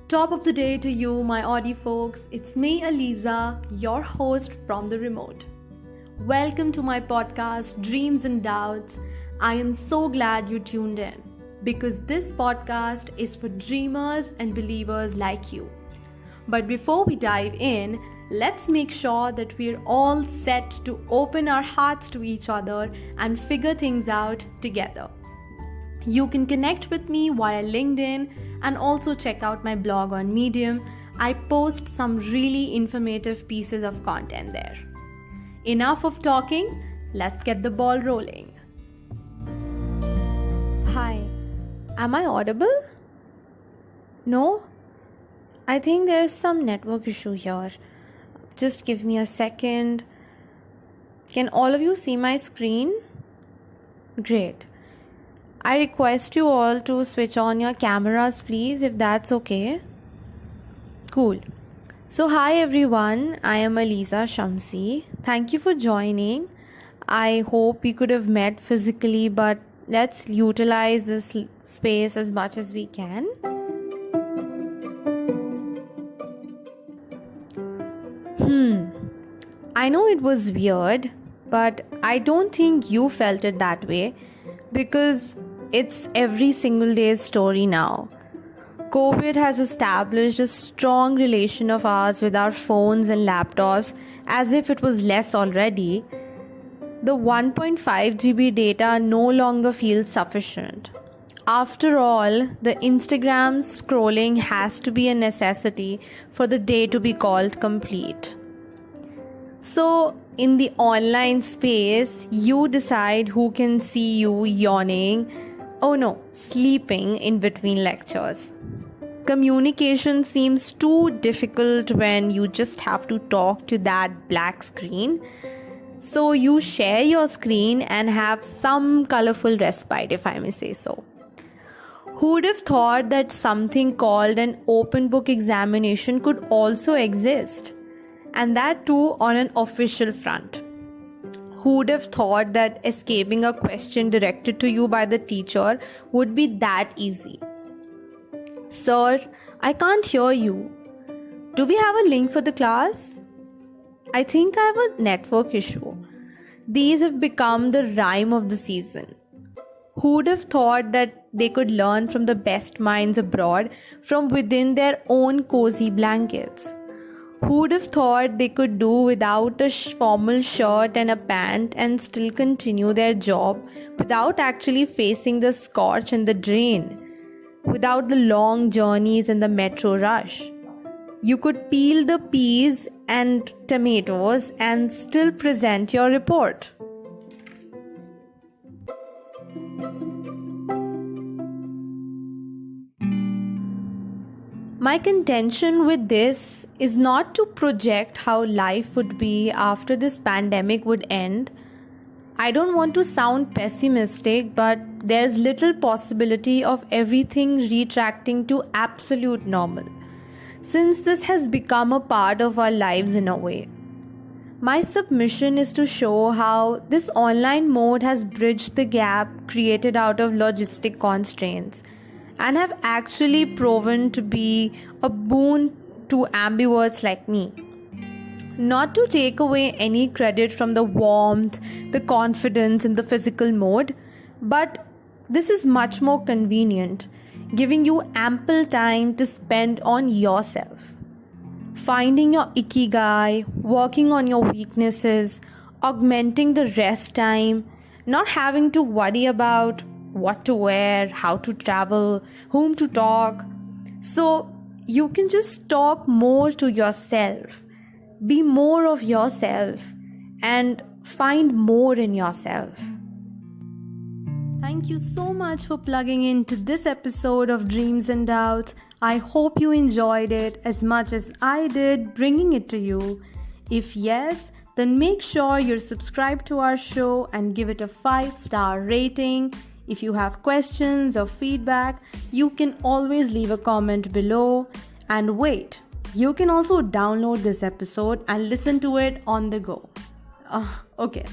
Top of the day to you, my Audi folks. It's me, Aliza, your host from the remote. Welcome to my podcast, Dreams and Doubts. I am so glad you tuned in because this podcast is for dreamers and believers like you. But before we dive in, let's make sure that we're all set to open our hearts to each other and figure things out together. You can connect with me via LinkedIn and also check out my blog on Medium. I post some really informative pieces of content there. Enough of talking, let's get the ball rolling. Hi, am I audible? No? I think there's some network issue here. Just give me a second. Can all of you see my screen? Great. I request you all to switch on your cameras, please, if that's okay. Cool. So, hi everyone. I am Aliza Shamsi. Thank you for joining. I hope we could have met physically, but let's utilize this space as much as we can. I know it was weird, but I don't think you felt it that way because it's every single day's story now. COVID has established a strong relation of ours with our phones and laptops as if it was less already. The 1.5 GB data no longer feels sufficient. After all, the Instagram scrolling has to be a necessity for the day to be called complete. So, in the online space, you decide who can see you yawning, sleeping in between lectures. Communication seems too difficult when you just have to talk to that black screen. So, you share your screen and have some colorful respite, if I may say so. Who'd have thought that something called an open book examination could also exist? And that too on an official front. Who'd have thought that escaping a question directed to you by the teacher would be that easy? Sir, I can't hear you. Do we have a link for the class? I think I have a network issue. These have become the rhyme of the season. Who'd have thought that they could learn from the best minds abroad from within their own cozy blankets? Who'd have thought they could do without a formal shirt and a pant and still continue their job without actually facing the scorch and the drain, without the long journeys and the metro rush? You could peel the peas and tomatoes and still present your report. My contention with this is not to project how life would be after this pandemic would end. I don't want to sound pessimistic, but there's little possibility of everything retracting to absolute normal, since this has become a part of our lives in a way. My submission is to show how this online mode has bridged the gap created out of logistic constraints and have actually proven to be a boon to ambiverts like me. Not to take away any credit from the warmth, the confidence in the physical mode, but this is much more convenient, giving you ample time to spend on yourself. Finding your ikigai, working on your weaknesses, augmenting the rest time, not having to worry about what to wear, how to travel, whom to talk. So you can just talk more to yourself, be more of yourself, and find more in yourself. Thank you so much for plugging into this episode of Dreams and Doubts. I hope you enjoyed it as much as I did bringing it to you. If yes, then make sure you're subscribed to our show and give it a 5-star rating. If you have questions or feedback, you can always leave a comment below. And wait, you can also download this episode and listen to it on the go. Okay,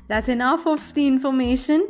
that's enough of the information.